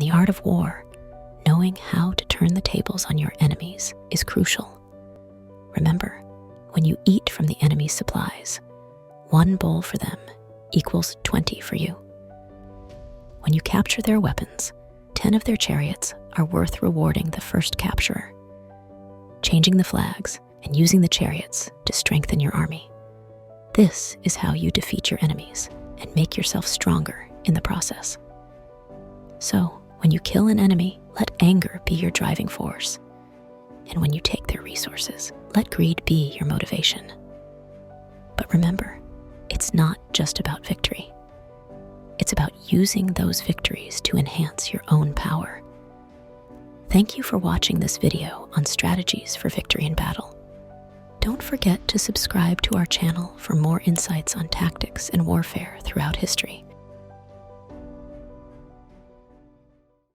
the art of war, knowing how to turn the tables on your enemies is crucial. Remember, when you eat from the enemy's supplies, 1 bowl for them equals 20 for you. When you capture their weapons, 10 of their chariots are worth rewarding the first capturer. Changing the flags and using the chariots to strengthen your army. This is how you defeat your enemies and make yourself stronger in the process. So, when you kill an enemy, let anger be your driving force. And when you take their resources, let greed be your motivation. But remember, it's not just about victory. It's about using those victories to enhance your own power. Thank you for watching this video on strategies for victory in battle. Don't forget to subscribe to our channel for more insights on tactics and warfare throughout history.